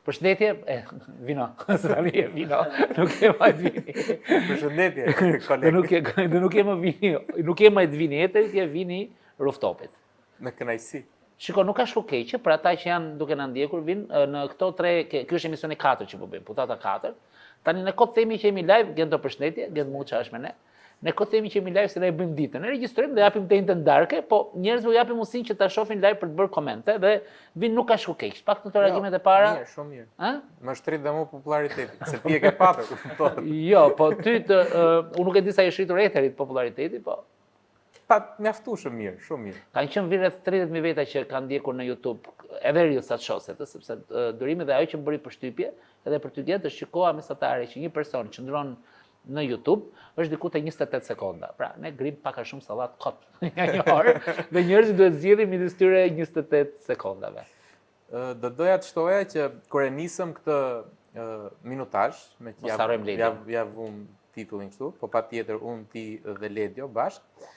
Përshëndetje, vino, vino, nuk e majt vini. Përshëndetje, kolegë. Dhe nuk e më vini, nuk e majt vini etërit, je vini rooftopit. Me kënaqësi. Shiko, nuk ka shku keqe, për ata që janë duke na ndjekur, vinë në këto 3, kjo është emisioni 4 që po bëjmë, putata 4. Tani në kot themi që jemi live, gjen të përshëndetje, gjen Muça është me ne. Ne kot themi që jemi live se ne bëjmë ditën. Ne regjistrojmë dhe japim të njëjtën darke, po njerëzve u japim mundësinë që ta shohin live për të bërë komente dhe vinë nuk ka shku keq. Pak të reagimet e para. Mirë, shumë mirë. Më shtrit dhe mu populariteti, se ti e ke patur. Jo, po ty unë nuk e di sa i shritur eterit populariteti, po. Mjaftueshëm mirë, shumë mirë. Kanë qenë vinë rreth 30.000 veta që kanë ndjekur në YouTube, edhe Reelsat shoset, sepse durimi dhe ajo që më bëri përshtypje, edhe për ty djetë është që koha mesatare që një person qëndron në YouTube është diku te 28 sekonda. Pra, ne grim pak a shumë sallat kot një orë dhe njerëzit duhet zgjedhin midis tyre 28 sekondave. Do doja të shtoja që kur e nisëm këtë minutazh me që ja vum titullin kështu, po patjetër unë ti dhe Ledio bashkë,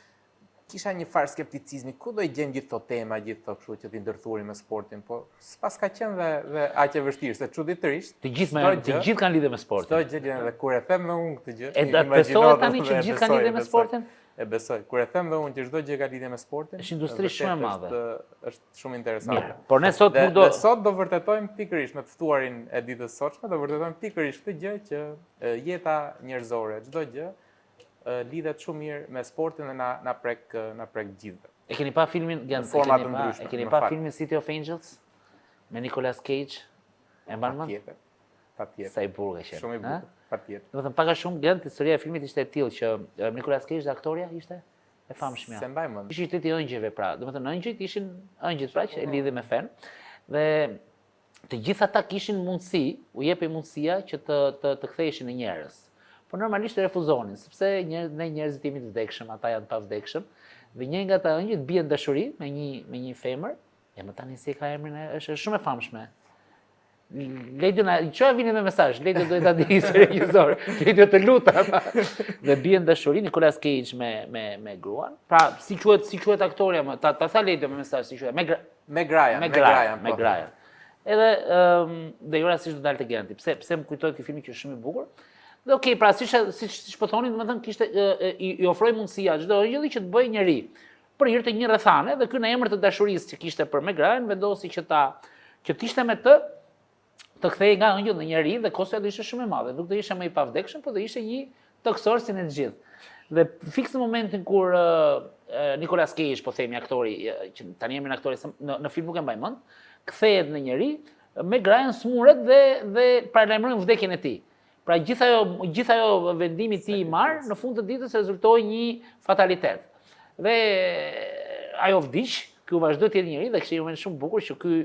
kisha një farë skepticizmi, ku do i gjem gjithë këto tema, gjithë këto kështu që t'i ndërthurim me sportin, po s'pas ka qenë dhe aq e vështirë, se çuditërisht. Të gjithë kanë lidhje me sportin. Çdo gjë lidhet dhe kur e them dhe unë këtë gjë. E besohet tani që gjithë kanë lidhje me sportin? E besoj. Kur e them dhe unë që çdo gjë ka lidhje me sportin, është industri shumë e madhe. Është shumë interesante. Mirë, por ne sot nuk do. Dhe sot do vërtetojmë pikërisht me të ftuarin e ditës sotshme, do vërtetojmë pikërisht këtë gjë që jeta njerëzore, çdo gjë lidhet shumë mirë me sportin dhe na prek gjithëve. E keni pa filmin e keni pa filmin City of Angels me Nicolas Cage? E mban mend? Patjetër. Sa i burrë që. Shumë i bukur, patjetër. Domethënë pak a shumë gjend historia e filmit ishte e tillë që Nicolas Cage dhe aktoria ishte e famshme. Se mbaj mend. Ishte qyteti i ëngjëve pra. Domethënë ëngjëjt ishin ëngjët pra që e lidhi me fen. Dhe të gjithë ata kishin mundësi, u jepej mundësia që të ktheheshin në njerëz. Por normalisht e refuzonin, sepse ne njerëzit jemi të vdekshëm, ata janë pa vdekshëm, dhe një nga ata ëngjët bien dashuri me një femër, e më tani si ka emrin, është shumë e famshme. Ledio çfarë vini me mesazh? Ledio duhet ta di se regjisor. Ledio të lutem. Dhe bien dashuri Nicolas Cage me gruan. Pra, si quhet aktoria më? Ta tha Ledio me mesazh si quhet? Meg Ryan. Edhe dhe jo rastisht do dalte Genti. Pse më kujtohet ky film që është shumë i bukur? Dhe okej, pra siç po thonin, domethënë kishte i ofroi mundësia çdo ëngjëlli që të bëjë njëri për hir të një rrethane dhe ky në emër të dashurisë që kishte për Meg Ryan vendosi që të ishte me të kthehej nga ëngjëll në njeri dhe kostoja do ishte shumë e madhe. Nuk do ishte më i pavdekshëm, por do ishte një toksor si ne të gjithë. Dhe fiks në momentin kur Nicolas Cage, po themi aktori, që tani jemi në aktori, në film nuk e mbaj mend, kthehet në njeri, Meg Ryan smuret dhe paralajmërojnë vdekjen e tij. Pra gjithë ajo vendimi i tij i marr, në fund të ditës rezultoi një fatalitet. Dhe ajo vdiq, ky u vazhdoi të jetë njeri dhe kishte një moment shumë bukur që ky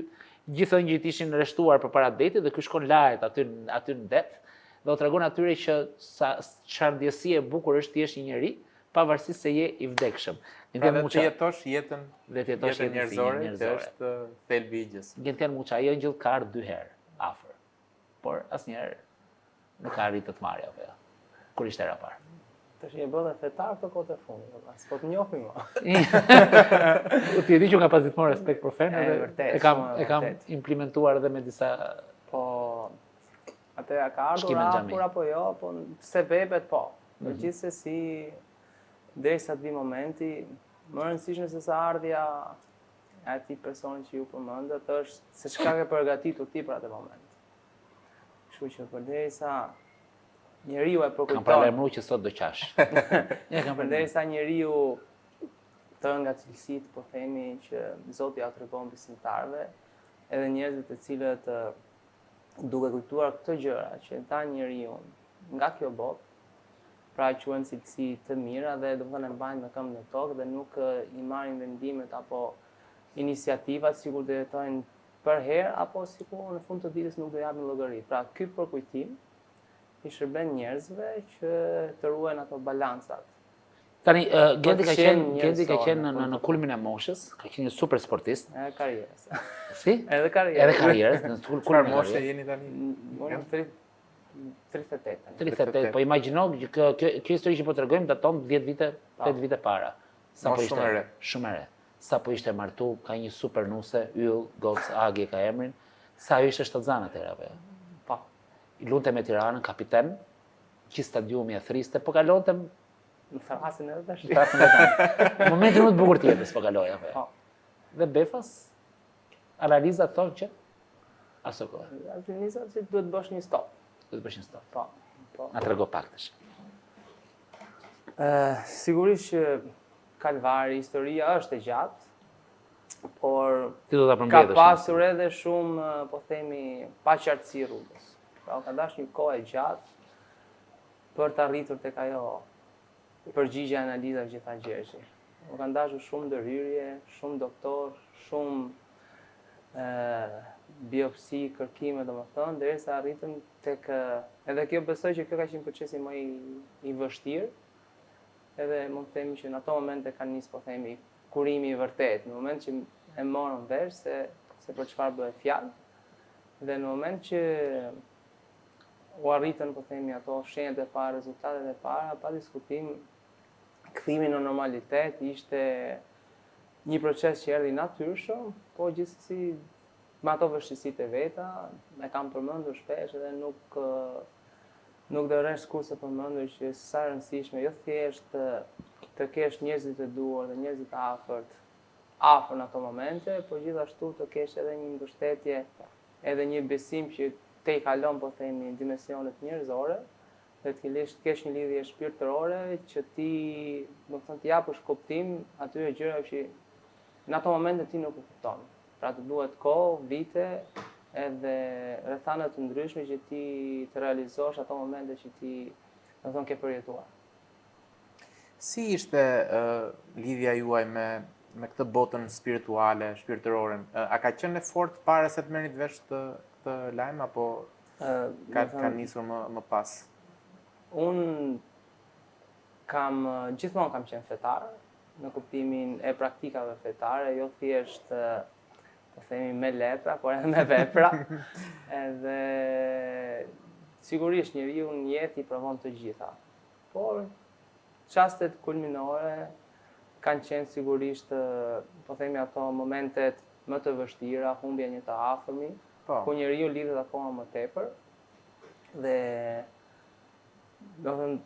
gjithë ëngjëjt ishin rreshtuar përpara detit dhe ky shkon lart aty në det dhe u tregon atyre që çfarë ndjesie e bukur është thjesht një njeri, pavarësisht se je i vdekshëm. Pra dhe të jetosh jetën njerëzore, që është thelbi i gjës. Gentian Muça, ai ëngjëll ka ardhur 2 herë afër, por asnjëherë nuk ka arritur të marrë apo jo. Kur ishte era parë. Tash e bëra fetar të kohë të fundit, s'po të njohim më. Ti e di që ka pas gjithmonë respekt për fenë dhe e kam implementuar edhe me disa po atë ka ardhur afër apo jo, po se vepet po. Megjithsesi derisa të vi momenti, më rëndësishme se sa ardhja e atij personi që ju përmendet është se çka ke përgatitur ti për atë moment. Kështu që përderisa njeriu e përkujton. Kam paralajmëruar që sot do qash. Përderisa njeriu të nga cilësitë, po themi që Zoti ja tregon besimtarëve, edhe njerëzit të cilët duke kujtuar këto gjëra që ta njeriu nga kjo botë, pra quhen cilësi të mira dhe domethënë e mbajnë në këmbë në tokë dhe nuk i marrin vendimet apo iniciativat sikur të jetojnë për herë apo sikur në fund të ditës nuk do japin llogari. Pra ky përkujtim i shërben njerëzve që të ruajnë ato balancat. Tani Genti ka qenë në kulmin e moshës, ka qenë një super sportist. Edhe karrierës. Si? Edhe karrierës. Në kulmin e moshës jeni tani? Unë 38. 38, po imagjino kjo histori që po tregojmë daton 10 vite, 8 vite para. Shumë e re. Shumë e re. Sa po ishte martu, ka një super nuse, yll, Goc Agi ka emrin, Sa ajo ishte shtatzan atëherë. Po. I lunte me Tiranën, kapiten, që stadiumi e thriste, po kalonte në thrasin edhe tash. Momentin më të bukur të jetës po kaloi apo. Po. Dhe Befas analiza thonë që aso kohë. Analiza që duhet bësh një stop. Duhet bësh një stop. Po. Po. Na trego pak tash. Sigurisht që kalvari, historia është e gjatë, por ti do ta ka përmbledhësh. pasur edhe shumë, po themi, paqartësi rrugës. Pra ka dashur një kohë e gjatë për të arritur tek ajo përgjigje analiza që tha Gjergji. U kanë dashur shumë ndërhyrje, shumë doktor, shumë biopsi, kërkime, domethënë, derisa arritëm tek edhe kjo besoj që kjo ka qenë procesi më i vështirë. Edhe mund të themi që në ato momente kanë nisë, po themi, kurimi i vërtet, në moment që e morën vesh se për çfarë bëhet fjalë, dhe në moment që u arritën, po themi, ato shenjat e para, rezultatet e para, pa diskutim, kthimi në normalitet ishte një proces që erdhi natyrshëm, po gjithsesi me ato vështirësitë e veta, e kam përmendur shpesh edhe nuk do rresh kurse përmendur që sa e rëndësishme jo thjesht të kesh njerëzit e duar dhe njerëzit e afër në ato momente, por gjithashtu të kesh edhe një mbështetje, edhe një besim që te i kalon, po themi, dimensionet njerëzore, dhe të kesh një lidhje shpirtërore që ti, do të thënë, të japësh kuptim atyre gjërave që në ato momente ti nuk e kupton. Pra të duhet kohë, vite, edhe rrethana të ndryshme që ti të realizosh ato momente që ti, do të thënë, ke përjetuar. Si ishte lidhja juaj me këtë botën spirituale, shpirtërore? A ka qenë e fortë para se të merrni vesh këtë lajm apo ka nisur më pas? Unë gjithmonë kam qenë fetar, në kuptimin e praktikave fetare, jo thjesht po themi me letra, por edhe me vepra. Edhe sigurisht njeriu në jetë i provon të gjitha. Por çastet kulminore kanë qenë sigurisht, po themi, ato momentet më të vështira, humbja një të afërmi, ku njeriu lidhet akoma më tepër. Dhe do të thënë,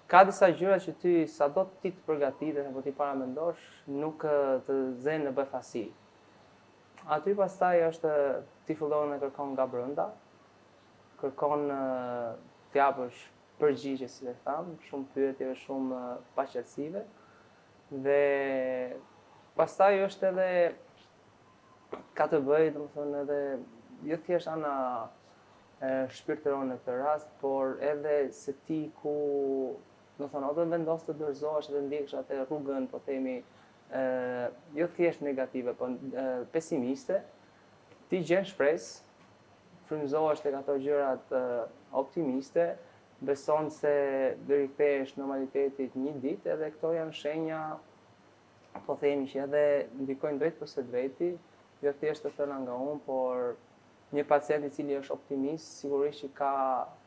ka disa gjëra që ti sado ti të përgatitesh apo ti paramendosh, nuk të zënë në befasi. Aty pastaj është ti fillon të kërkon nga brenda, kërkon të japësh përgjigje, si e tham, shumë pyetjeve, shumë paqërtësive. Dhe pastaj është edhe ka të bëjë, domethënë, edhe jo thjesht ana shpirtërore në këtë rast, por edhe se ti ku, do thonë, edhe vendos të dorëzohesh dhe ndjekësh atë rrugën, po themi, jo thjesht negative, po pesimiste, ti gjen shpresë, frymëzohesh tek ato gjërat optimiste, beson se do rikthehesh normalitetit një ditë, edhe këto janë shenja, po themi, që edhe ndikojnë drejt për së drejti, jo thjesht të thëna nga unë, por një pacient i cili është optimist, sigurisht që ka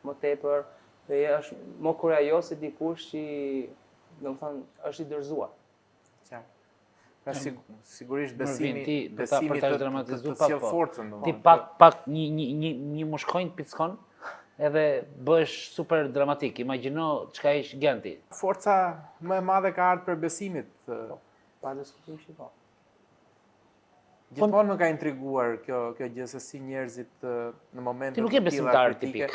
më tepër dhe është më kurajos se dikush që, domethënë, është i dorëzuar. Qartë. Pra sigurisht besimi të sjell forcën, ti pak një mushkojnë pickon edhe bësh super dramatik. Imagjino çka ish Genti. Forca më e madhe ka ardhur për besimit. Pa diskutim që po. Gjithmonë më ka intriguar kjo gjë se si njerëzit në momente ti nuk je besimtar tipik.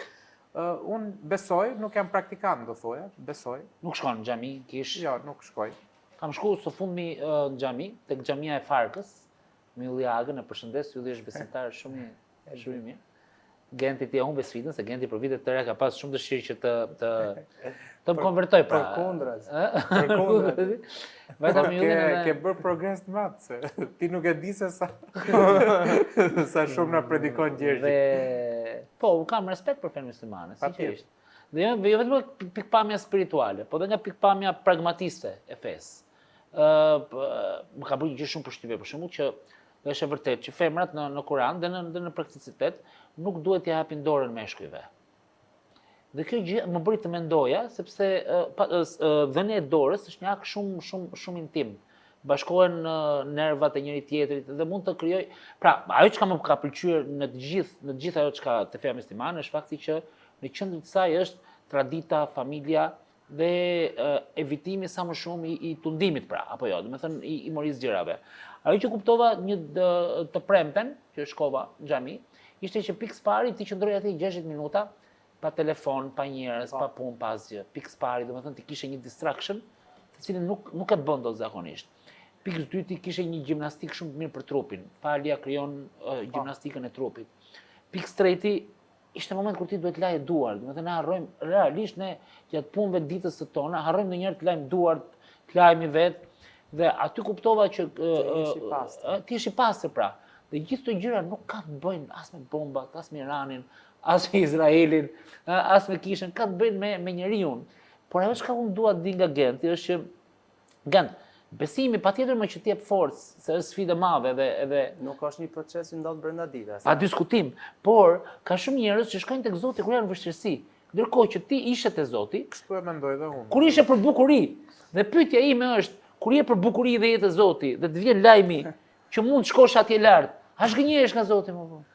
Unë besoj, nuk jam praktikant, do thoja, besoj. Nuk shkon në xhami, kish? Jo, nuk shkoj. Kam shku së fundmi në xhami, tek xhamia e Farkës, me Ylli Agën, e përshëndes, Ylli është besimtar shumë i mirë. Genti ti humbe sfidën, se Genti për vite të tëra ka pas shumë dëshirë që të më konvertoj pra. Përkundrat. Vetëm ke bërë progres të madh, se ti nuk e di se sa shumë na predikon Gjergji. Po, kam respekt për fenë muslimane, sinqerisht. Dhe jo vetëm pikpamja spirituale, po dhe nga pikpamja pragmatiste e fesë. Më ka bërë një gjë shumë përshtypje, për shembull që është e vërtetë që femrat në Kur'an dhe në prakticitet nuk duhet t'i japin dorën meshkujve. Dhe kjo gjë më bëri të mendoja, sepse dhënia e dorës është një akt shumë intim. bashkohen nervat e njëri tjetrit dhe mund të krijoj. Pra, ajo që më ka pëlqyer në të gjithë ajo që ka të feja muslimane është fakti që në qendër të saj është tradita, familja dhe evitimi sa më shumë i tundimit, pra, apo jo, domethënë i morisë gjërave. Ajo që kuptova një të premten, që shkova në xhami, ishte që pikës pari ti qëndroj aty 60 minuta pa telefon, pa njerëz, pa punë, pa asgjë. Pikës pari, domethënë ti kishe një distraction, të cilin nuk e bën dot zakonisht. Pikës dytë ti kishe një gjimnastik shumë të mirë për trupin. Falja krijon gjimnastikën e trupit. Pikës treti ishte moment kur ti duhet laje duart, domethënë ne harrojmë realisht ne gjatë punëve ditës së tona, harrojmë ndonjëherë të lajmë duart, të lajmi vetë dhe aty kuptova që ti je i pastër pra. Dhe gjithë këto gjëra nuk ka të bëjnë as me bombat, as me Iranin, as me Izraelin, as me Kishën, ka të bëjnë me njeriu. Por ajo që unë dua të di nga Genti është që Gent, besimi patjetër më që t'jep forcë, se është sfidë e madhe edhe nuk është një proces që ndodh brenda ditës. Pa diskutim, por ka shumë njerëz që shkojnë tek Zoti kur janë në vështirësi. Ndërkohë që ti ishe te Zoti, kështu e mendoj dhe unë. Kur ishe për bukuri, dhe pyetja ime është, kur je për bukuri dhe je te Zoti, dhe të vjen lajmi që mund të shkosh atje lart, a zgënjehesh nga Zoti më vonë?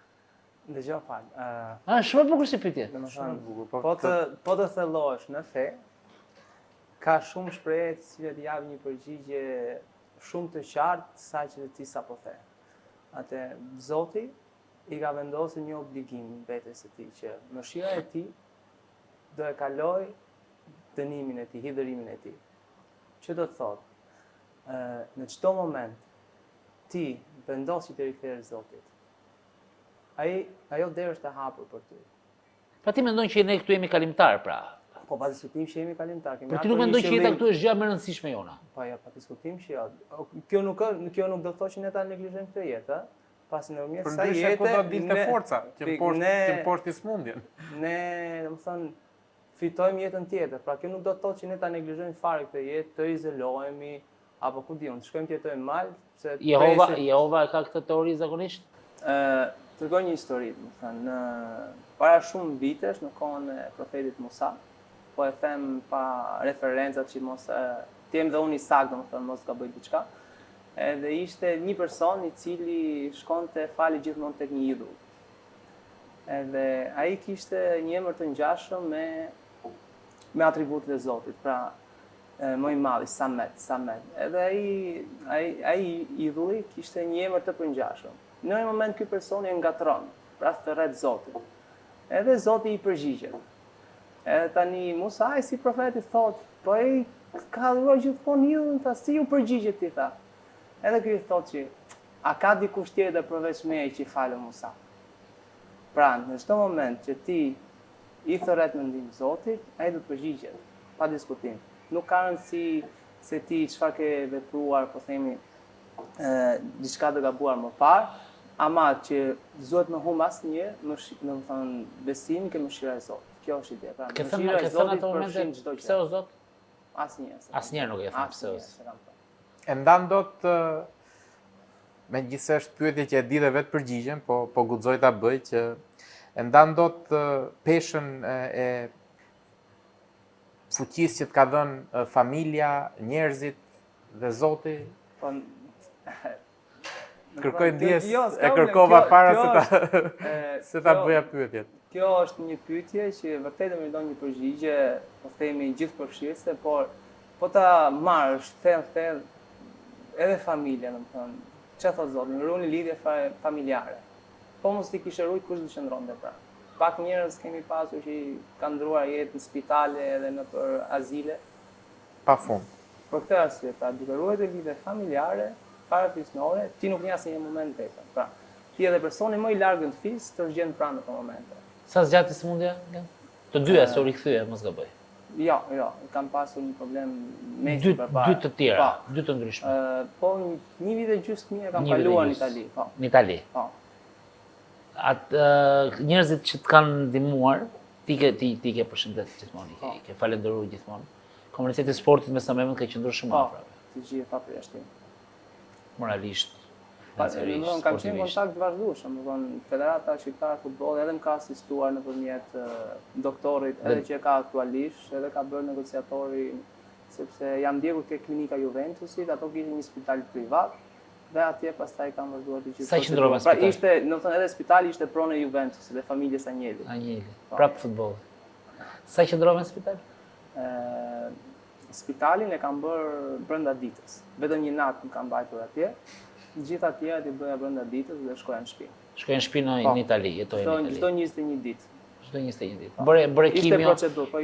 Dëgjoj fal. Shumë e bukur si pyetje. Domethënë, po të thellohesh në fe, ka shumë shprehje të cilat japin një përgjigje shumë të qartë sa që ti sapo the. Atë Zoti i ka vendosur një obligim vetes së tij që mëshira e tij do e kaloj dënimin e tij, hidhërimin e tij. Që do të thotë, në çdo moment ti vendosi të rikthehesh Zotit. Ajo derë është e hapur për ty. Pra ti mendon që ne këtu jemi kalimtar, pra? Po pa diskutim që jemi kalimtar. Por ti nuk mendon që jeta këtu është gjë më e rëndësishme jona? Po jo, pa diskutim që jo. Kjo nuk do të thotë që ne ta neglizhojmë këtë jetë, pasi në mënyrë sa jetë ku do dilte forca, që poshtë smundjen. Ne, domethënë, fitojmë jetën tjetër. Pra kjo nuk do të thotë që ne ta neglizhojmë fare këtë jetë, të izolohemi apo ku diun, të shkojmë të jetojmë mal, se Jehova ka këtë teori zakonisht? Tregoj një histori, domethënë, para shumë vitesh në kohën e profetit Musa, po e them pa referencat që mos të jem dhe unë i saktë, domethënë mos gaboj diçka. Edhe ishte një person i cili shkonte fali gjithmonë tek një idhull. Edhe ai kishte një emër të ngjashëm me atributet e Zotit, pra më i madh, Samet. Edhe ai idhulli kishte një emër të përngjashëm. Në një moment ky person e ngatron, pra të rreth Zotit. Edhe Zoti i përgjigjet. Edhe tani Musa si profeti thot, po ai ka dhuruar gjithmonë idhullin, tha si u përgjigjet ti tha. Edhe ky i thot që a ka dikush tjetër përveç meje që i falë Musa. Pra, në çdo moment që ti i thërret mendim Zotit, ai do të përgjigjet, pa diskutim. Nuk ka rëndësi se ti çfarë ke vepruar, po themi, diçka të gabuar më parë, ama që duhet me humb asnjë, domethënë besimin ke mëshira e Zotit. Kjo është ide. Pra, mëshira e Zotit përfshin çdo gjë. Pse o Zot? Asnjëherë nuk e them pse. E ndan dot megjithëse është pyetje që e di dhe vetë përgjigjen, po guxoj ta bëj që e ndan dot peshën e fuqisë që të ka dhënë familja, njerëzit dhe Zoti. Po kërkoj ndjes, e kërkova para se ta bëja pyetjet. Kjo është një pyetje që vërtet më don një përgjigje, po themi gjithëpërfshirëse, por po ta marrësh thellë edhe familja, domethënë, çfarë thot Zoti, ngruni lidhje familjare. Po mos ti kishe rujt kush do qëndronte pra. Pak njerëz kemi pasur që kanë ndruar jetë në spitale edhe në për azile. Pafund. Për këtë arsye, pra, duke ruajtur lidhje familjare, parafisnore, ti nuk një asnjë moment vetëm. Pra, ti edhe personi më i largën të fis të zgjen pranë në këtë moment. Sa zgjati smundja? Të dyja se u rikthye, mos gaboj. Jo, kam pasur një problem mesi përpara. Dy të tjera, dy të ndryshme. Po një vit e gjysmë e kam kaluar në Itali, po. Në Itali. Po. Njerëzit që të kanë ndihmuar, ti ke përshëndet gjithmonë, i ke falendëruar gjithmonë. Komuniteti i sportit me Samemën ka qenë shumë afër. Të gjithë pa përjashtim. Moralisht. Kam qenë në kontakt vazhdueshëm, Federata Shqiptare Futbolli edhe më ka asistuar nëpërmjet doktorit, edhe që ka aktualisht, edhe ka bërë negociatori sepse jam ndjekur te klinika Juventusit, ato kishin një spital privat dhe atje pastaj kam vazhduar të gjithë. Sa qëndrove në spital? Pra ishte, edhe spitali ishte pronë e Juventusit dhe familjes Anjeli. Anjeli, prapë futboll. Sa qëndrove në spital? Spitalin e kam bërë brenda ditës. Vetëm një natë më kam mbajtur atje. Gjithë atje i bëja brenda ditës dhe shkoja në shtëpi. Shkoja në shtëpi në Itali, jetoj në Itali. Çdo 21 ditë. Çdo 21 ditë. Bëre kimio.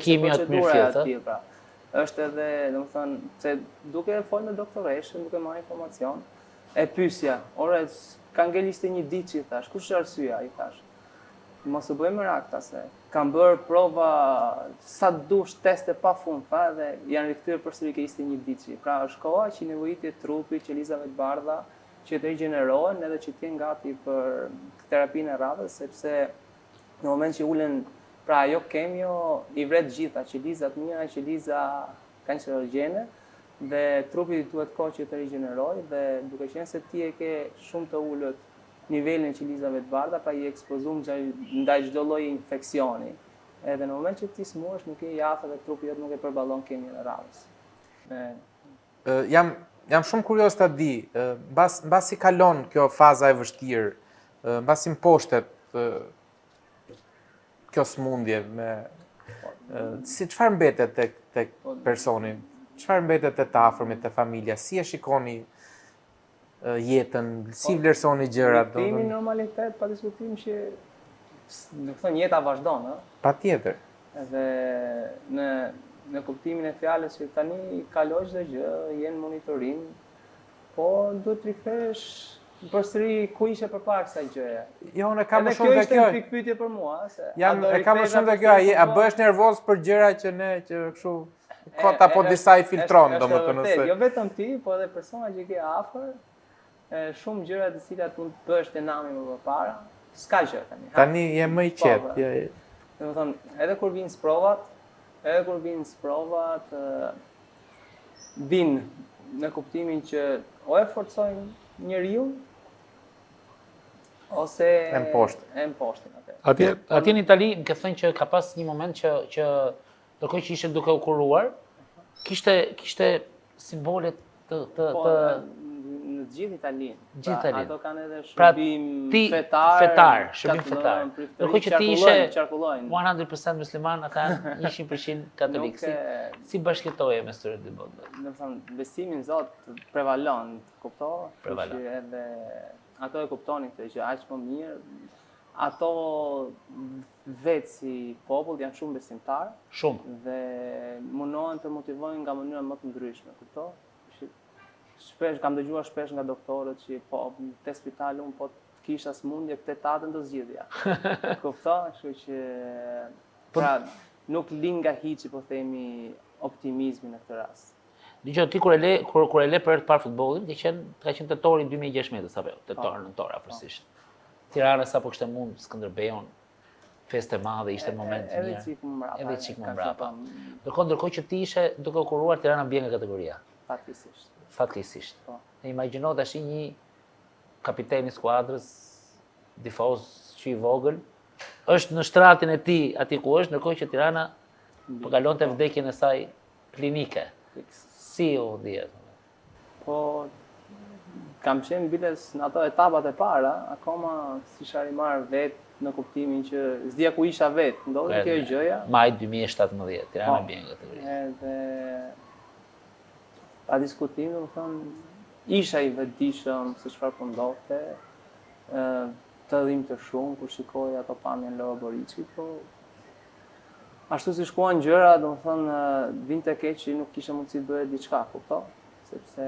Kimio të mirë fillë. Është edhe, domethënë, se duke folë me doktoreshën, duke marrë informacion, e pyesja, "Ore, ka ngel 21 ditë që i thash, kush është arsyeja?" I thash. Mos u bëj merak se kam bërë prova sa dush, teste pafund, dhe janë rikthyer përsëri ke 21 ditë. Pra është koha që nevojiti trupi, qelizave të bardha, që të rigjenerohen edhe që të jenë gati për terapinë e radhës, sepse në moment që ulen, pra ajo kemio i vret gjitha, qelizat mira, qeliza kancerogjene, dhe trupi duhet kohë që të rigjenerojë, dhe duke qenë se ti e ke shumë të ulët nivelin e qelizave të bardha, pra i ekspozuar ndaj çdo lloji infeksioni. Edhe në moment që ti smuhesh, nuk je i afër dhe trupi jot nuk e përballon kemion e radhës. Jam shumë kurioz ta di, mbasi kalon kjo faza e vështirë, mbasi mposhtet kjo smundje si çfarë mbetet tek personi? Çfarë mbetet te të afërmit, te familja? Si e shikoni jetën, si vlerësoni gjërat? Kemi normalitet, pa diskutim që nuk thon jeta vazhdon, ëh. Patjetër. Edhe në kuptimin e fjalës që tani kaloj çdo gjë, jenë monitorim, po duhet të rikthesh përsëri ku ishe përpara kësaj gjëje. Jo, ne kam më shumë dhe kjo. Kjo është një pyetje për mua, se e kam më shumë dhe kjo, a bëhesh nervoz për gjëra që kështu kota po disa i filtron, domethënë. Jo vetëm ti, po edhe persona që ke afër, shumë gjëra të cilat mund të bësh te nami më përpara, s'ka gjë tani. Tani je më i qetë. Domethënë, edhe kur vinë sprovat, vinë në kuptimin që o e forcojnë njeriu ose e mposhtin atë. Atje në Itali më ke thënë që ka pas një moment që ndërkohë që ishte duke u kuruar, kishte simbole të në gjithë Italinë. Gjithë Italinë. Ato kanë edhe shërbim fetar. Ndërkohë që ti ishe 100% musliman, ata 100% katolik. Si bashkëtoje mes tyre dy botëve? Domethënë, besimi në Zot prevalon, kuptoj? Prevalon. Edhe ato e kuptonin këtë që aq më mirë. Ato vetë si popull janë shumë besimtar. Shumë. Dhe mundohen të motivojnë nga mënyra më të ndryshme, kuptoj? Shpesh kam dëgjuar shpesh nga doktorët që po te spitali un po kisha smundje këtë tatën do zgjidhja. Kupton? Kështu që pra nuk lind nga hiçi po themi optimizmi në këtë rast. Dgjoj, ti kur e le për të parë futbollin, ka qenë tetori 2016 apo tetor nëntor afërsisht. Tirana sapo kishte mund Skënderbeun, festë e madhe, ishte moment i mirë. Edhe çik më mbrapa. Ndërkohë që ti ishe duke u kuruar, Tirana bie nga kategoria. Fatkeqësisht. E imagjino tash një kapiten i skuadrës, tifoz që i vogël, është në shtratin e tij aty ku është, ndërkohë që Tirana po kalonte vdekjen e saj klinike. Si u dihet? Po kam qenë biles në ato etapat e para, akoma s'isha rimar vetë në kuptimin që s'dia ku isha vetë, ndodhi kjo gjëja. Maj 2017, Tirana bie nga kategoria. Edhe pa diskutim, domethënë, isha i vetëdijshëm se çfarë po ndodhte, të dhimbte shumë kur shikoj ato pamje në Loro Boriçi, po ashtu si shkuan gjëra, domethënë, vinte keq që nuk kisha mundësi të bëje diçka, kupton? Sepse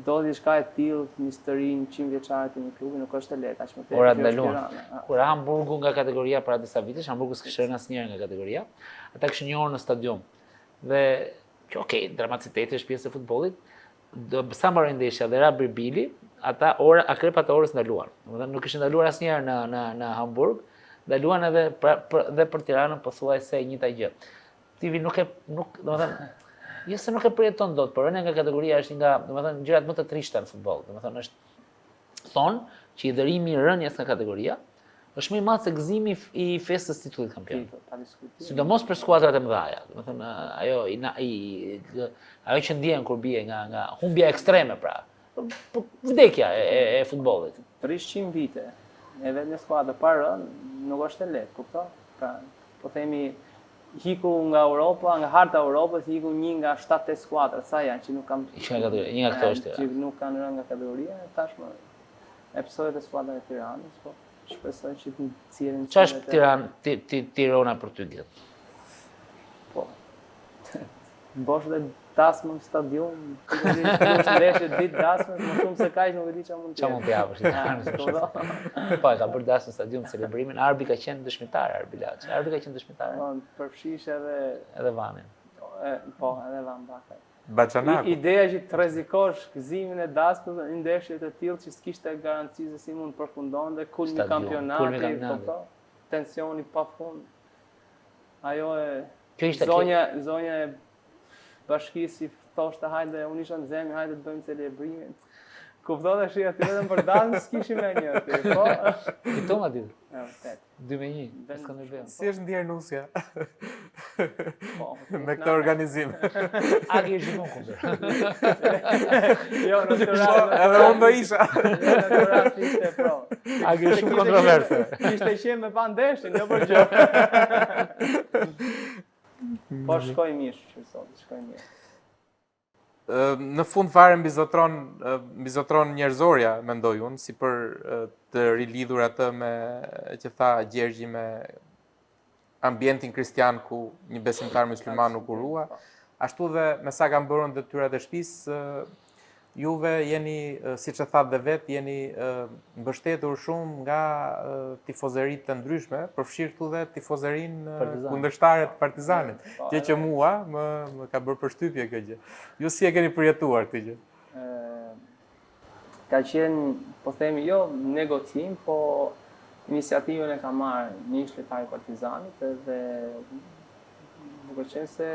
do diçka e tillë, një histori 100 vjeçare të një klubi nuk është e lehtë, aq më tepër. Ora ndaluan. Kur Hamburgu nga kategoria para disa vitesh, Hamburgu s'kishte rënë asnjëherë nga kategoria. Ata kishin një orë në stadium. Dhe që dramatiteti është pjesë e futbollit. Sa mbaroi ndeshja dhe ra Birbili, ata akrepat e orës ndaluan. Domethënë nuk kishin ndaluar asnjëherë në Hamburg, ndaluan edhe për Tiranën pothuajse e njëjta gjë. Tivi domethënë jo se nuk e përjeton dot, por rënia nga kategoria është nga, domethënë, gjërat më të trishta në futboll. Domethënë është thonë që i dërimi i rënies nga kategoria është më i madh se gëzimi i festës titullit kampion. Pa diskutim. Sidomos për skuadrat e mëdha. Domethënë ajo që ndjen kur bie nga humbja ekstreme pra. Vdekja e futbollit. Prish 100 vite. E vetë një skuadër parë nuk është e lehtë, kupton? Pra, po themi hiku nga Europa, nga harta e Europës, hiku një nga 7-8 skuadra, sa janë që nuk kanë një nga këto është. Që nuk kanë rënë nga kategoria, tashmë episodët e skuadrave të Tiranës, po shpresoj që të cilën. Ç'është Tirana për ty gjithë? Po. Bosh dhe dasmën stadium, është ndeshje ditë dasmën, më shumë se kaq nuk e di çfarë mund të. Çfarë mund të japësh? Po, ka bërë dasmën stadium celebrimin, Arbi ka qenë dëshmitar, Arbi Laç. Arbi ka qenë dëshmitar. Po, përfshish edhe Vanin. Po, edhe Van Bakaj. Baçanaku. Ideja që të rrezikosh gëzimin e dasmës në ndeshje të tillë që s'kishte garanci se si mund të përfundonte kulmi kampionati, tensioni pafund. Ajo zonja e bashkisë si thoshte hajde, unë isha në zemër, hajde të bëjmë celebrimin. Kupton tash aty vetëm për dasmën s'kishim me një aty, po. Fitom aty. Ja, vërtet. 2-1. Skënderbeu. Si është ndjer Nusja? Po. Me këtë organizim. Agi është gjithmonë kundër. Jo, në këtë rast. Edhe unë do isha. Në këtë rast ishte pro. Agi është shumë kontroverse. Ishte qenë me pa ndeshjen, jo për gjë. Po shkoj mirë, shkoj mirë. Në fund fare mbizotron njerëzorja, mendoj unë, si për të rilidhur atë me, që tha Gjergji, me ambientin kristian ku një besimtar musliman nuk urua, ashtu dhe me sa kam bërën detyrat e shtëpisë, juve jeni, siç e thatë dhe vetë, jeni mbështetur shumë nga tifozerit të ndryshme, përfshirë këtu dhe tifozerin kundërshtare të Partizanit. Gjë që mua më ka bërë përshtypje kjo gjë. Ju si e keni përjetuar këtë gjë? Ka qenë, po themi, jo negocim, po iniciativën e ka marrë një ish lojtar i Partizanit dhe duke qenë se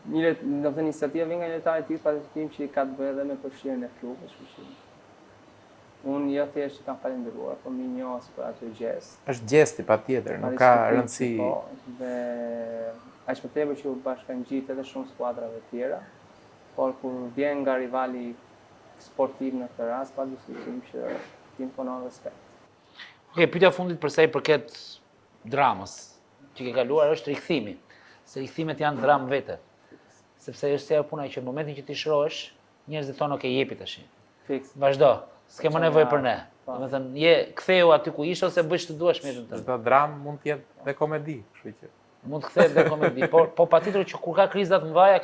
iniciativa vjen nga lojtarë të tillë pa diskutim që ka të bëjë edhe me përfshirjen e klubit, kështu që unë jo thjesht kam falendëruar, po më njohës për atë gjest. Është gjesti patjetër, nuk ka rëndësi. Po, dhe aq më tepër që u bashkangjit edhe shumë skuadrave të tjera, por kur vjen nga rivali sportiv në këtë rast, pa diskutim që ti imponon respekt. Okej, pyetja fundit për sa i përket dramës që ke kaluar është rikthimi. Se rikthimet janë dramë vete. Sepse është se puna që në momentin që ti shrohesh, njerëzit thonë okay, jepi tash. Fiks. Vazhdo, s'ke më nevojë për ne. Domethënë, ktheu aty ku ishe ose bëj ç'të duash me jetën tënde. Çdo dramë mund të jetë dhe komedi, kështu që. Mund të kthehet dhe komedi, po patjetër që kur ka kriza të mëdha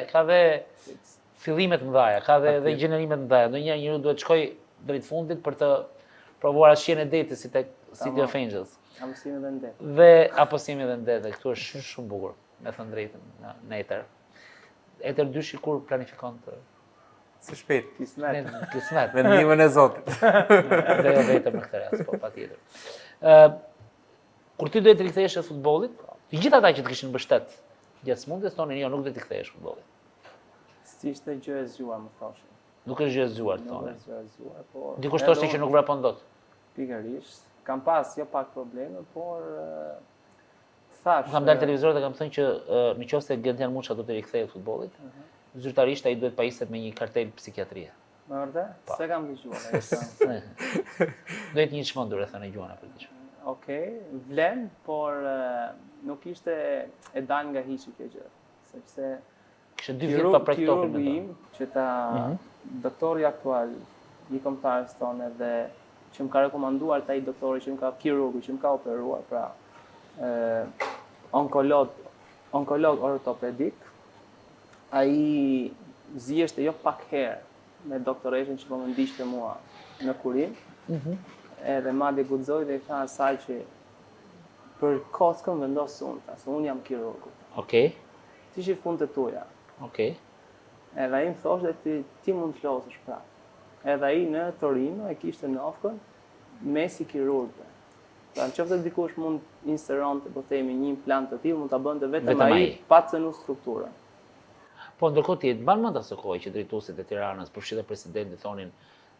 ka dhe fillime të mëdha, ka dhe gjenerime të mëdha. Ndonjëherë njeriu duhet të shkojë drejt fundit për të provuar asgjën e detit si tek City of Angels. Apostimi dhe ndet. Dhe apostimi dhe ndet, këtu është shumë bukur, me thënë drejtën, në Ether. Ether dyshi kur planifikon të... Së shpejt. Kismet. Vendimën e Zotit. Dhe jo vetëm në këtë rast, po patjetër. Kur ti duhet të rikthehesh në futbollit, të gjithë ata që të kishin mbështet gjatë smundjes thonin jo, nuk do të kthehesh në futbollit. S'ishte gjë e zgjuar, më thoshin. Nuk është gjë e zgjuar, thonë. Nuk është gjë e zgjuar, po. Dikush thoshte që nuk vrapon dot. Pikërisht. Kam pas jo pak probleme, por thash. Kam dalë televizor dhe kam thënë që nëse Gentian Muça do të rikthehet futbollit, zyrtarisht ai duhet pajiset me një kartel psikiatrie. Me vërtet? Se kam dëgjuar. Do jetë një çmendur e thënë Gjuana për këtë. Okej, vlen, por nuk ishte e dal nga hiçi kjo gjë, sepse kishte 2 vjet pa prek topin me to. Që ta doktori aktual i kombëtarës tonë dhe që më ka rekomanduar ai doktori që më ka kirurgu që më ka operuar, pra onkolog ortopedik, ai zgjeshte jo pak herë me doktoreshën që po më ndiqte mua në kurim. Edhe madje guxoi dhe i tha asaj që për kockën vendos unë, se unë jam kirurgu. Okej. Ti je fund të tuja. Okej. Edhe ai më thoshte ti mund të lozësh prapë. Edhe ai në Torino e kishte në ofkën mesi kirurgë. Pra nëse dikush mund inseronte, po themi, një implant të tillë, mund ta bënte vetëm ai pa cënu strukturën. Po ndërkohë ti mban mend asë kohë që drejtuesit e Tiranës, përfshirë presidenti thonin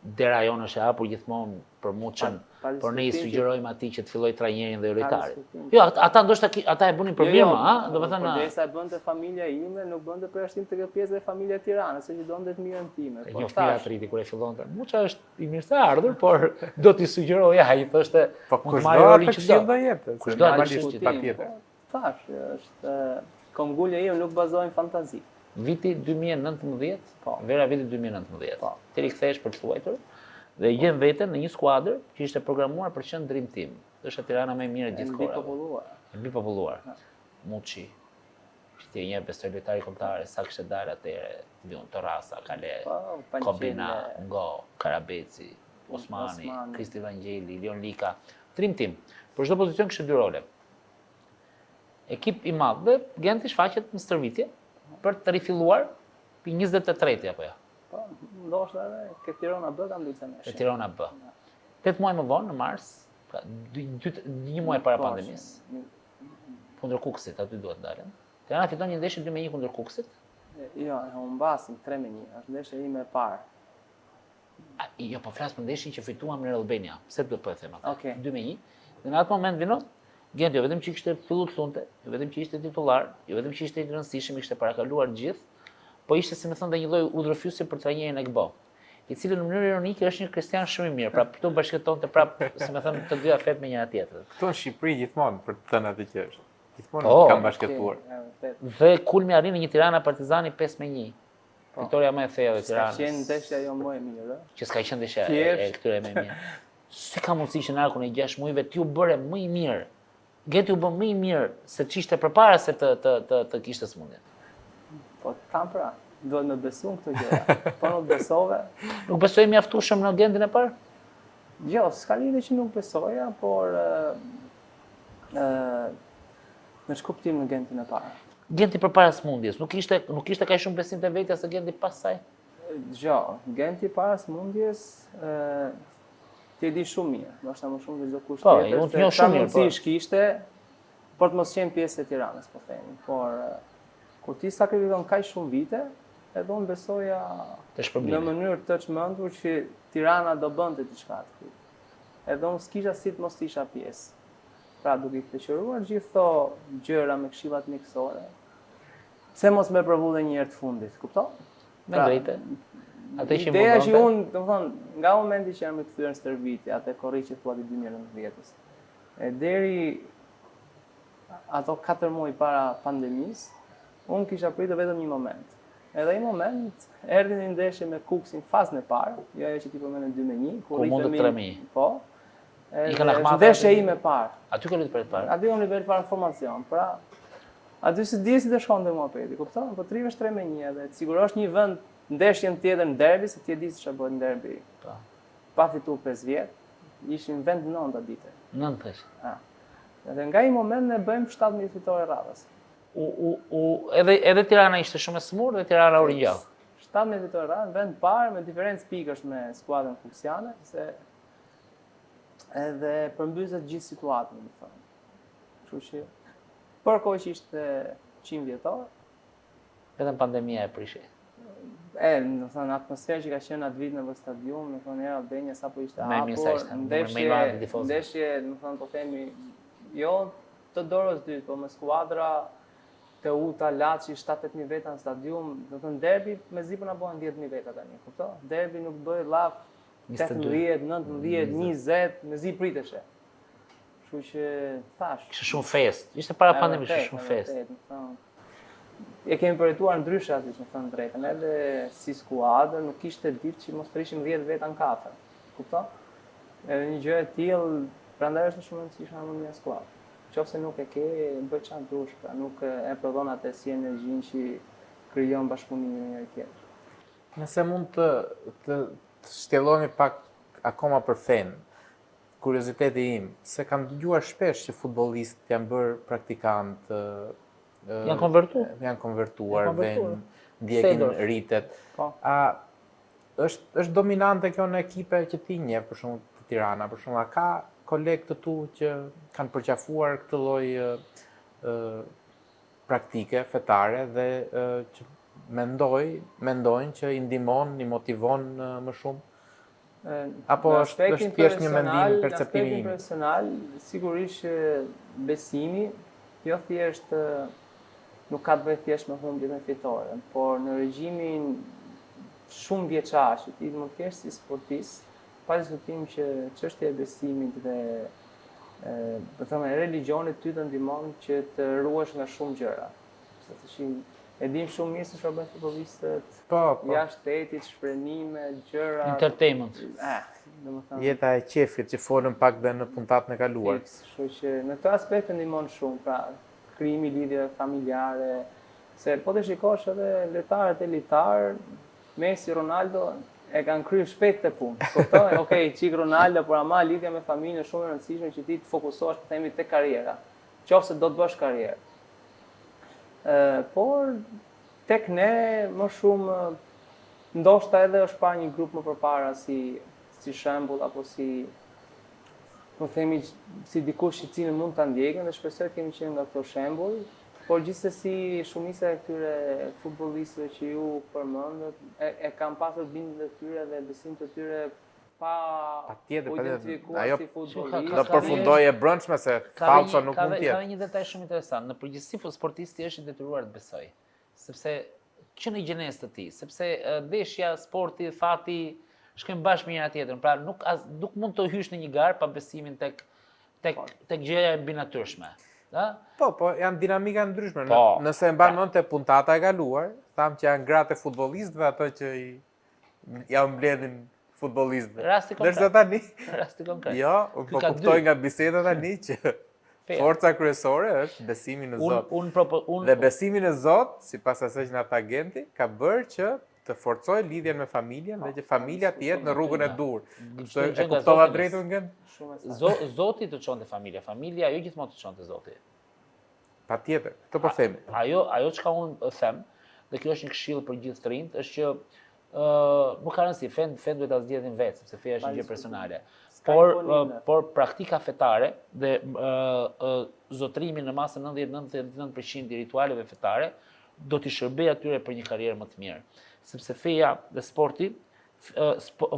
dera jonë është e hapur gjithmonë për Muçën, por ne I sugjerojmë atij që të filloj trajnerin dhe lojtarin. Jo, ata ndoshta ata e bënin për mirë, do të thënë. Përderisa e bënte familja ime, nuk bënte përjashtim të këtë pjesë e familja e Tiranës, se që donte të mirën time. Po fira triti kur e fillonte. Muça është I mirë se ardhur, por do t'i sugjeroja, ai thoshte, mund të marrë rolin që do jetë. Kushdo normalisht patjetër. Thash, është këmbgulja ime nuk bazohen fantazi. Viti 2019, vera viti 2019. Ti rikthehesh për të luajtur dhe gjen veten në një skuadër që ishte programuar për qenë Dream Team. Është Tirana më e mirë gjithë kohë. E mbi populluar. Muçi. Ishte një bestoj lojtari kombëtar, sa kishte dalë atëherë, diun Torrasa, Kale, Kombina, Ngo, Karabeci, Osmani, Kristi Vangjeli, Leon Lika, Dream Team. Për çdo pozicion kishte 2 role. Ekip I madh dhe Genti shfaqet në stërvitje për të rifilluar për 23 apo ja. Po, ndoshta edhe ke Tirana B kam diçka më. Tirana B. 8 muaj më vonë në mars, pra 1 muaj para pandemisë. Kundër Kukësit aty duhet ndalen. Tirana fiton një ndeshje 2-1 kundër Kukësit. Jo, e humbasim 3-1. Është ndeshja ime e parë. Jo, po flas për ndeshjen që fituam në Albania. Pse do po e them atë? Okej. 2-1. Dhe në atë moment vinon Genti, jo vetëm që kishte filluar të thonte, jo vetëm që ishte titullar, jo vetëm që ishte I rëndësishëm, ishte parakaluar gjithë, po ishte si më thënë një lloj udhërfyesi për trajnerin e GBO, I cili në mënyrë ironike është një kristian shumë I mirë, pra këtu bashkëtonte prapë, si më thënë, të dy afet me njëra tjetrën. Këtu në Shqipëri gjithmonë për të thënë atë që është. Gjithmonë kanë bashkëtuar. Dhe kulmi arrin në një Tirana Partizani 5-1. Victoria më e thellë e Tiranës. Ka qenë ndeshja jo më e mirë, që s'ka qenë ndeshja e këtyre më e mirë. Se ka mundësi që në arkun e 6 muajve ti u bëre më I mirë. Genti u bë më I mirë se ç'ishte përpara se të kishte smundje. Po tam pra, duhet me besu në këtë gjëra. Po nuk besove. Nuk besoj mjaftueshëm në Gentin e parë? Jo, s'ka lidhje që nuk besoja, por me shkuptim në Gentin e parë. Genti përpara smundjes, nuk ishte kaq shumë besim te vetja se Genti pas saj. Jo, Genti para smundjes ti e di shumë mirë, ndoshta më shumë se çdo kush tjetër. Po, unë shumë mirë. Po, kishte për të mos qenë pjesë e Tiranës, po themi. Por kur ti sakrifikon kaq shumë vite, edhe unë besoja në mënyrë të çmendur që Tirana do bënte diçka aty. Edhe unë s'kisha si të mos isha pjesë. Pra duke I pleqëruar gjithë këto gjëra me këshillat mjekësore. Pse mos më provu edhe një herë të fundit, kupton? Me drejtë. Ideja që unë, domethënë, nga momenti që jam I kthyer në stërvitje, atë korrik që thua ti 2019-s. Deri ato 4 muaj para pandemisë, unë kisha pritur vetëm një moment. Edhe ai moment erdhi një ndeshje me Kuksin fazën e parë, jo ajo që ti përmendën 2-1, kur rritemi 3-1. Po. Ndeshja ime e parë. Aty ka luajtur për të parë. Aty unë nivel para formacion, pra aty se di si të shkonte muhabeti, kupton? Po trivesh 3-1 edhe të sigurosh një vend ndeshjen tjetër në derbi, se ti e di se çfarë bëhet në derbi. Pa fituar 5 vjet, ishin vend 9 atë ditë. 9 thash. Edhe nga ai moment ne bëjmë 17 fitore radhës. Edhe Tirana ishte shumë e smur dhe Tirana u ringjall. 17 fitore radhës, vend parë me diferencë pikësh me skuadrën kuksiane, se edhe përmbyset gjithë situatën, më thonë. Kështu që përkohë që ishte 100 vjetor, vetëm pandemia e prishi. Në thënë, atmosferë që ka qenë atë vit në stadium, në thënë, era Albania sapo ishte hapur, ndeshje, në thënë, po themi, jo të dorës dytë, po me skuadra Teuta, Laçi, 7-8.000 veta në stadium, në thënë, derbi me zi na bëhen 10.000 veta tani, kupto? Derbi nuk bëhet llaf 18, 19, 20, me zi priteshe. Kështu që thash. Ishte shumë fest, ishte para pandemisë, ishte shumë fest. E kemi përjetuar ndryshe aty, që më thënë drejtën, edhe si skuadër nuk ishte ditë që mos prishim 10 veta në kafe. Kupton? Edhe një gjë e tillë, prandaj është shumë e rëndësishme në një skuadër. Qofse nuk e ke, bëj çfarë dush, pra nuk e prodhon atë si energjinë që krijon bashkëpunimi me njëri tjetrin. Nëse mund të shtjelloni pak akoma për fen, kurioziteti im, se kam dëgjuar shpesh që futbollistët janë bërë praktikantë, janë konvertuar dhe ndjekin rritet. A është dominante kjo në ekipe që ti njeh, për shembull të Tirana, për shembull, a ka kolegë të tu që kanë përqafuar këtë lloj praktike fetare dhe që mendojnë që i ndihmon, i motivon më shumë? Apo është thjesht një mendim, perceptimi im? Në aspektin personal, sigurisht besimi, jo thjesht nuk ka të bëjë thjesht me humbjen e fitore, por në regjimin shumë vjeçar që ti mund të kesh si sportist, pa diskutim që çështja e besimit dhe do të them religionit ty të ndihmon që të ruhesh nga shumë gjëra. Sepse e dim shumë mirë se çfarë bën futbollistët. Po. Jashtë shtetit, shprenime, gjëra. Entertainment. Domethënë. Jeta e qefit që folëm pak dhe në puntatën e kaluar. Kështu që në këtë aspekt ndihmon shumë, pra krijimi lidhjeve familjare, se po të shikosh edhe lojtarët elitar, Messi, Ronaldo e kanë kryer shpejt të punë. Kupton? Okej, çik Ronaldo, por ama lidhja me familjen është shumë e rëndësishme që ti të fokusohesh, po themi, te karriera. Qofse do të bësh karrierë. Por tek ne më shumë ndoshta edhe është pa një grup më përpara si shembull apo si po themi si dikush i cili mund ta ndjekin dhe shpresoj të kemi qenë nga këto shembull, por gjithsesi shumica e këtyre futbollistëve që ju përmendët e kanë pasur bindjen e tyre dhe besimin të tyre patjetër, ajo do përfundoj e brëndshme se falso nuk mund të jetë. Ka një detaj shumë interesant. Në përgjithësi sportisti është i detyruar të besoj, sepse që në gjenesë të tij, sepse ndeshja, sporti, fati shkojnë bashkë me njëra tjetrën. Pra nuk mund të hysh në një garë pa besimin tek gjëja e mbinatyrshme. Po, janë dinamika ndryshme. Nëse e mban mend te puntata e kaluar, tham që janë gratë e futbollistëve ato që ja mbledhin futbollistëve. Rasti konkret. Ndërsa tani, rasti konkret. Jo, po kuptoj nga biseda tani që forca kryesore është besimi në Zot. Dhe besimi në Zot, sipas asaj që na tha agenti, ka bërë që të forcojë lidhjen me familjen dhe që familja të jetë në rrugën e dur. Kështu e kuptova drejtun ngën? Zoti të çonte familja. Familja jo gjithmonë të çonte Zoti. Patjetër, këtë po themi. Ajo çka unë them, dhe kjo është një këshill për gjithë të rinjt, është që nuk ka rëndësi, fen duhet ta zgjedhin vetë, sepse feja është një gjë personale. Por praktika fetare dhe zotrimi në masën 99% i ritualeve fetare do t'i shërbejë atyre për një karrierë më të mirë. Sepse feja dhe sporti,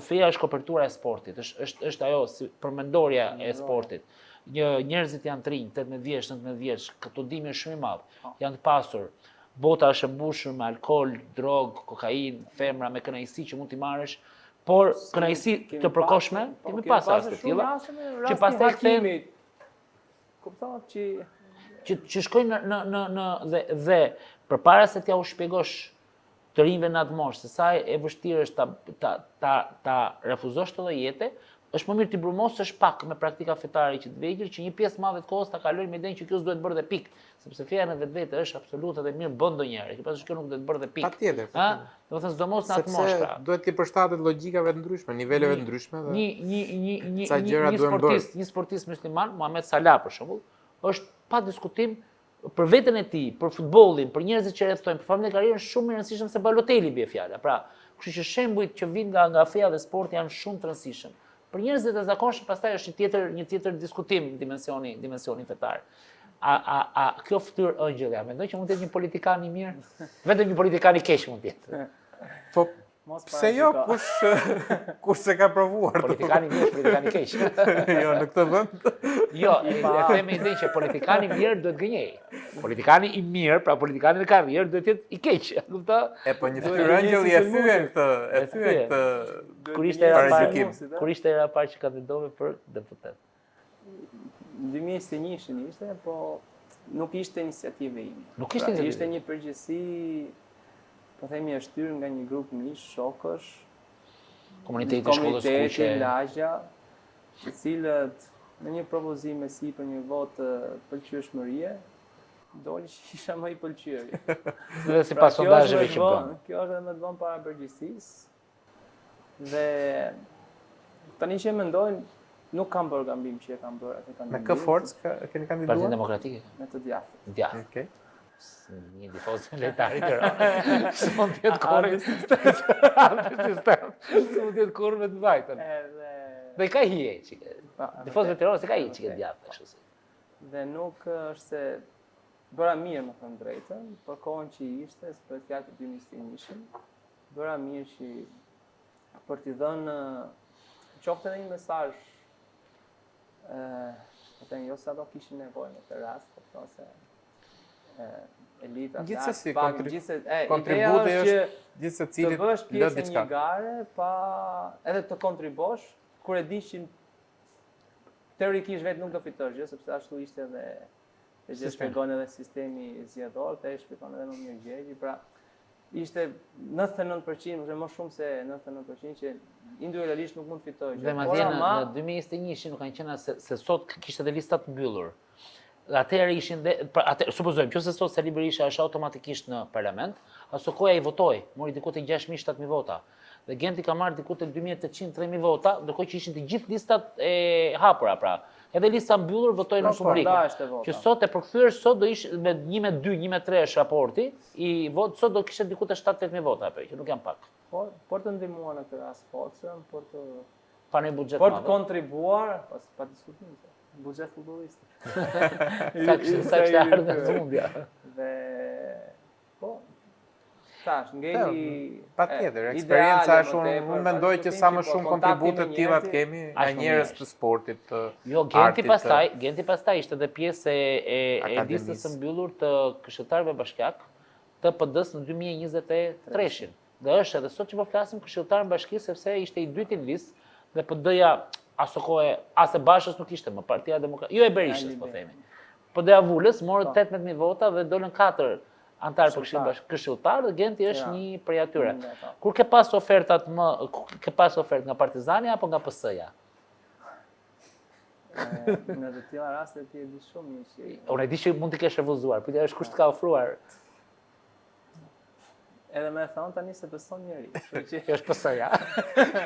feja është kopertura e sportit, është ajo si përmendorja e sportit. Njerëzit janë të rinj, 18 vjeç, 19 vjeç, këto dimi është shumë i madh. Janë të pasur. Bota është e mbushur me alkool, drogë, kokainë, femra, me kënaqësi që mund t'i marrësh, por kënaqësi të përkohshme, ti më pas raste të tilla, që pastaj kthehen kuptohet që shkojnë në dhe përpara se t'ja u shpjegosh të rinjve në atë moshë, se sa e vështirë është ta refuzosh të lloj jete, është më mirë t'i brumosësh pak me praktika fetare që të vegjël, që një pjesë madhe të kohës ta kalojnë me idenë që kjo s'duhet bërë dhe pikë, sepse feja në vetvete është absolute dhe mirë bën ndonjëherë, që pastaj kjo nuk duhet bërë dhe pikë. Patjetër. Domethënë sidomos në atë moshë. Sepse duhet t'i përshtatet logjikave të ndryshme, niveleve të ndryshme dhe një sportist musliman, Muhamet Salah për shembull, është pa diskutim për veten e tij, për futbollin, për njerëzit që rrethojnë, për familjen e karrierën shumë i rëndësishëm se Balotelli bie fjala. Pra, kështu që shembujt që vijnë nga feja dhe sporti janë shumë të rëndësishëm. Për njerëzit e zakonshëm pastaj është një tjetër diskutim dimensioni fetar. A kjo fytyrë ëngjëll, a mendoj që mund të jetë një politikan i mirë? Vetëm një politikan i keq mund të jetë. Po pse jo, kush se ka provuar? Politikani i mirë është politikani i keq. Jo, në këtë vend. Jo, e them me idenë që politikani i mirë duhet gënjej. Politikani i mirë, pra politikani në karrierë duhet të jetë i keq, e kupton? Po një fytyrë ëngjëlli e thyen këtë. Kur ishte era parë që kandidove për deputet? 2021 ishte, po nuk ishte iniciativë ime. Nuk ishte iniciativë. Ishte një përgjegjësi, po themi, e shtyrë nga një grup mish, shokësh, komuniteti shkollës kuqe, lagja, të cilët në një propozim me si për një votë pëlqyeshmërie, doli që isha më i pëlqyeri. Dhe sipas sondazheve që bën. Kjo është edhe më të vonë para përgjegjësisë. Dhe tani që mendojnë, nuk kam bërë gabim që e kam bërë. Me kë forcë keni kandiduar? Partinë Demokratike. Me të djathtë. Djathtë. Okej. Një difoz lejtari të rënë. Së mund t'jetë korë. Së mund t'jetë korë me të vajtën. Dhe i ka hije qike. Difoz veteronë se ka hije qike djathtë. Dhe nuk është se bëra mirë, më thënë drejtën, për kohën që i ishte, së për t'jatë 2021, bëra mirë që për t'i dhënë qofte edhe një mesazh jo sa do kishin nevojë në këtë rast, kupton se elita gjithsesi kontributi është gjithse cilit lë diçka. Një gare pa edhe të kontribosh kur e di që teorikisht vetë nuk do fitosh gjë, sepse ashtu ishte edhe gjë shpjegon edhe sistemi zgjedhor, te shpjegon edhe më mirë gjëji, pra ishte 99%, më shumë se 99% që individualisht nuk mund të fitojë. Dhe madje në 2021 nuk kanë qenë se sot kishte edhe lista të mbyllur. Atëherë ishin supozojmë, nëse sot Sali Berisha është automatikisht në parlament, aso kohë ai votoi, mori diku te 6.000-7.000 vota. Dhe Genti ka marrë diku te 2.800-3.000 vota, ndërkohë që ishin të gjithë listat e hapura pra. Edhe lista mbyllur votojnë në publik. Që sot e përkthyer sot do ishte me 1-2, 1-3 është raporti, i vot sot do kishte diku te 7-8.000 vota apo, që nuk janë pak. Por të ndihmuar në këtë rast forcën, por të buxhet. Por të kontribuar, pa diskutim. Buxhet futbollistik. Sa kishte ardhur në fundja. Dhe po tash, ngeli patjetër, eksperienca është unë mendoj që sa më shumë kontribute të tilla të kemi nga njerëz të sportit, të Genti pastaj ishte edhe pjesë e listës së mbyllur të këshilltarëve bashkiak të PD-s në 2023-shin. Dhe është edhe sot që po flasim këshilltar bashki sepse ishte i dyti në listë dhe PD-ja aso kohë as e Bashës nuk ishte më, Partia Demokratike, jo e Berishës po themi. PD-ja Vulës morë 18.000 vota dhe dolën 4 antarë për këshilltar dhe Genti është një prej atyre. Kur ke pas ofertat nga Partizani apo nga PS-ja? Në të tilla raste ti e di shumë mirë që unë e di që mund të kesh refuzuar, pyetja është kush të ka ofruar. Edhe me thonë tani se beson njëri. Është PS-ja.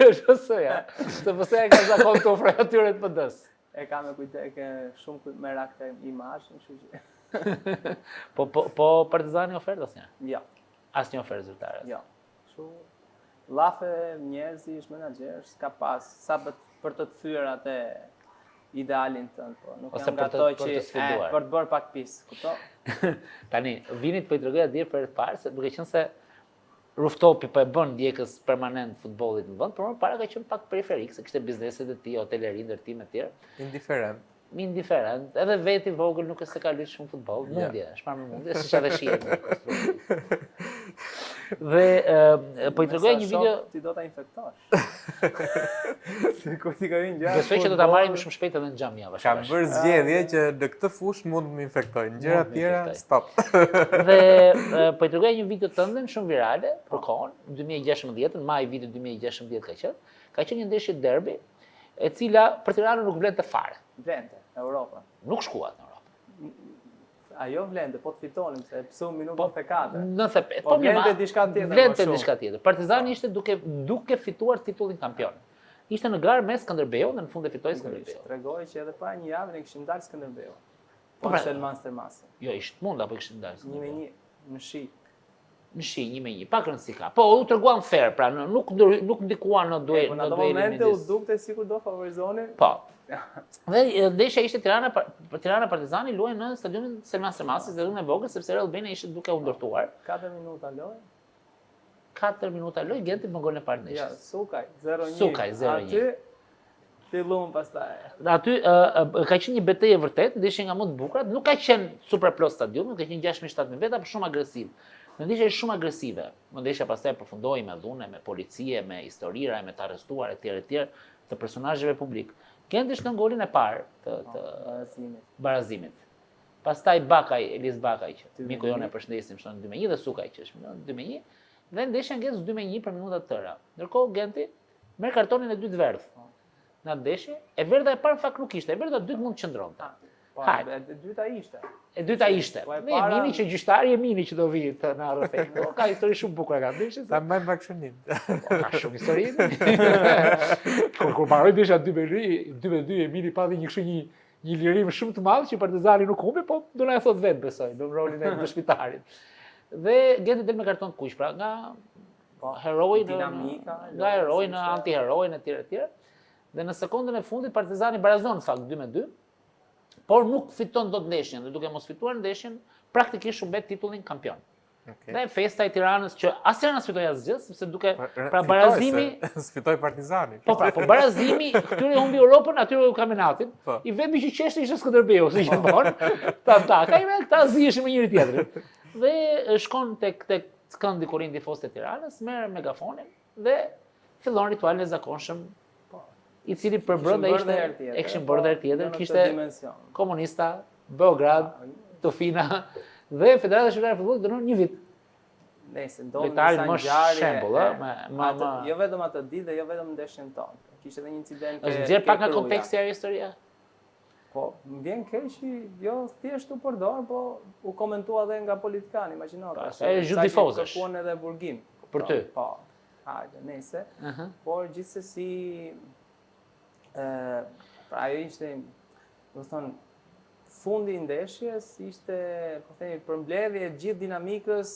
Është PS-ja. Se PS-ja ka zakon të ofrojë atyre të PD-s. E ka me kujtë shumë me rakte imazhin, kështu që. Po Partizani ofertë asnjë? Jo. Asnjë ofertë zyrtare. Jo. Kështu llafe njerëzish, menaxherësh, s'ka pas sa për të thyer atë idealin tënd, po. Nuk jam gatoj që për të bërë pak pis, kupton? Tani, Vinit po I tregoj atje për të parë se duke qenë se Rooftop po e bën ndjekës permanent futbollit në vend, por më para ka qenë pak periferik, se kishte bizneset e tij, hotelëri, ndërtime të tjera. Indiferent, edhe veti vogël nuk është se ka luajtur shumë futboll, mundje, është marrë mundje, s'është edhe shihet. Dhe po I tregoj një video ti do ta infektosh. Se ku ti ka vënë gjashtë. Besoj që do ta marrim shumë shpejt edhe në xhamia bashkë. Kam bërë zgjedhje që në këtë fushë mund të më infektojnë, gjëra të tjera stop. Dhe po I tregoj një video tënde shumë virale për kohën 2016, maj viti 2016 ka qenë një ndeshje derbi, e cila për Tiranën nuk vlente fare. Vlente, Europa. Nuk shkuat në Europë. Ajo vlente, po të fitonim, se pësu minutën 94. 95. Po vlente diçka tjetër. Vlente diçka tjetër. Partizani ishte duke fituar titullin kampion. Ishte në garë me Skënderbeu dhe në fund e fitoi Skënderbeu. Tregoj që edhe para një javë ne kishim dalë Skënderbeu. Po Selman Stermasi. Jo, ishte mund apo kishim dalë Skënderbeu. 1-1 në shi. Në shi, 1-1. Pak rëndësi ka. Po u treguan fair, pra nuk ndikuan në duel. Në ato momente u dukte sikur do favorizonin. Po. Dhe ndeshja ishte Tirana Partizani luaj në stadionin Selman Stermasi, stadionin e vogël, sepse Real Albania ishte duke u ndërtuar. 4 minuta lojë. 4 minuta lojë, Genti më golin e parë ndeshjes. Ja, Sukaj 0-1. Sukaj 0-1. Aty fillon pastaj. Aty ka qenë një betejë e vërtetë, ndeshje nga më të bukurat, nuk ka qenë super plot stadium, ka qenë 6.000-7.000 veta, por shumë agresiv. Në ndeshje shumë agresive. Në ndeshja pastaj përfundoi me dhune, me policie, me historira, me të arrestuar etj të personazheve publik. Genti shkon golin e parë të barazimit. Pastaj Bakaj, Elis Bakaj, që miku jonë e përshëndesim, shton 2-1 dhe Sukaj që është 2-1. Dhe ndeshja ngjesh 2-1 për minuta të tëra. Ndërkohë Genti merr kartonin e dytë verdh. Në ndeshje, e verdha e parë në fakt nuk ishte, e verdha dytë mund të qëndronte. Po, e dyta ishte. E dyta ishte. Ne jemi që gjyqtari e mini që do vi të na rrethej. Ka histori shumë bukur ka ndeshja. Ta mbaj pak shënim. Ka shumë histori. Kur mbaroi ndeshja 2-2 e mini pati një lirim shumë të madh që Partizani nuk humbi, po do na e thot vetë besoj, në rolin e dëshmitarit. Dhe Genti del me karton kuq, pra nga heroi nga heroi në antiheroi etj. Dhe në sekondën e fundit Partizani barazon në fakt 2-2. Por nuk fiton dot ndeshjen, dhe duke mos fituar ndeshjen, praktikisht humbet titullin kampion. Dhe festa e Tiranës që asnjëherë nuk fitoi asgjë, sepse duke pra barazimi sfitoi Partizani. Po barazimi këtyre humbi Europën, atyre u kampionatin. I vetmi që qeshte ishte Skënderbeu, si që bon. Ta këta ziheshin me njëri tjetrin. Dhe shkon tek këndi kur indi foste e Tiranës, merr megafonin dhe fillon ritualin e zakonshëm, i cili për brenda ishte e kishin bërë herë tjetër, kishte komunista, Beograd, Tofina dhe Federata Shqiptare e Futbollit dënon 1 vit. Nëse ndodhi disa ngjarje, shembull, jo vetëm atë ditë dhe jo vetëm ndeshjen tonë. Kishte edhe një incident është nxjerr pak nga konteksti ai historia. Po, më vjen keq, jo thjesht u përdor, po u komentua edhe nga politikanë, imagjino. Është justifozesh. Kërkuan edhe burgim. Për ty. Po. Hajde, nëse. Por gjithsesi pra ajo ishte, do të thonë, fundi i ndeshjes ishte, po themi, përmbledhje e gjithë dinamikës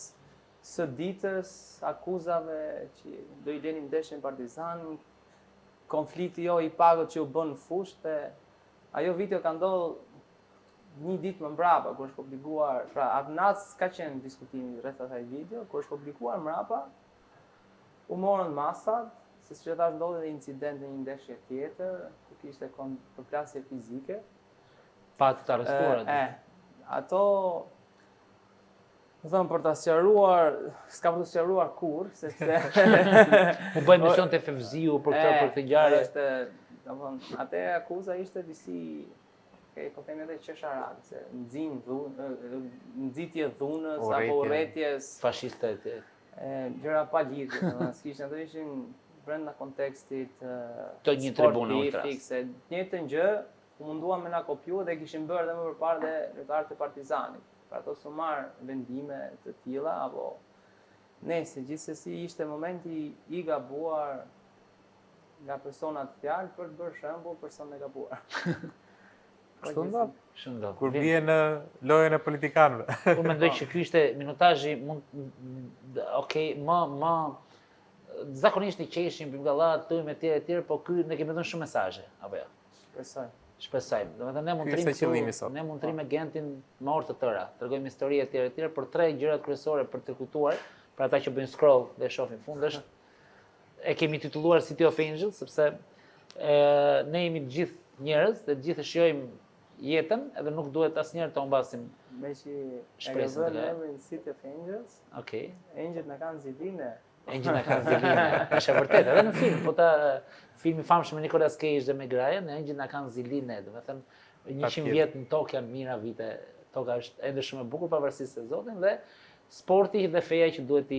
së ditës, akuzave që do i lenin ndeshjen Partizan, konflikti jo i pagët që u bën fush, dhe ajo video ka ndodhur 1 ditë më mbrapa, kur është publikuar, pra atë natë s'ka qenë diskutimi rreth asaj video, kur është publikuar mbrapa, u morën masat, se siç e thash ndodhi edhe incident në një ndeshje tjetër, ku kishte përplasje fizike. Pati të arrestuar. Ato, do thëmë, për të sqaruar, s'ka për të sqaruar kur, sepse u bë emision te FFZ-u për këtë ngjarje. Do thënë, atë akuza ishte disi, po themi edhe qesharak, se nxitje dhunës apo urrëties fashiste, gjëra pa lidhje, s'kishin, ato ishin brenda kontekstit të një tribune ultras. Se njëjtën gjë u munduan me na kopju dhe kishin bërë edhe më përpara dhe lojtarët e Partizanit. Pra ato su marrë vendime të tilla apo nëse gjithsesi ishte momenti i gabuar nga personat fjalë për të bërë shembull person e gabuar. Kështu ndodh. Shëndot. Kur bie në lojën e politikanëve. Unë mendoj që ky ishte minutazhi më zakonisht i qeshim bimgallat, tujmë etj, po ky ne kemi dhënë shumë mesazhe, apo jo? Shpresojmë. Domethënë ne mund të rrim me Gentin me orë të tëra, tregojmë histori etj, por 3 gjërat kryesore për të kujtuar, për ata që bëjnë scroll dhe shohin fund është e kemi titulluar City of Angels, sepse ne jemi të gjithë njerëz dhe të gjithë shijojmë jetën, edhe nuk duhet asnjëherë të humbasim shpresën e emrin City of Angels. Okej. Engjëjt na kanë ziline. Engjëjt na kanë ziline. Është vërtet, edhe në film, po filmi i famshëm me Nicolas Cage dhe Meg Ryan, engjëjt na kanë ziline, do të thënë 100 vjet në Tokë janë mira vite. Toka është ende shumë e bukur pavarësisht se Zotin dhe sporti dhe feja që duhet ti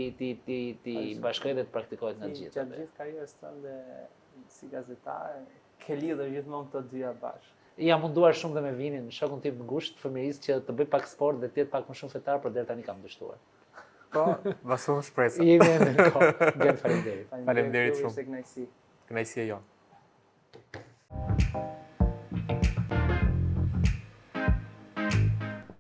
bashkojë dhe të praktikohet në gjithë. Gjatë gjithë karrierës tënde si gazetar, ke lidhur gjithmonë këto dyja bashkë. Jam munduar shumë dhe me Vinin, shokun tim të ngushtë, fëmijërisë që të bëj pak sport dhe të jetë pak më shumë fetar, por deri tani kam dështuar. Po, vasum shpresa. Jemi ende në kohë. Faleminderit. Faleminderit shumë. Ishte kënaqësi. Kënaqësia jon.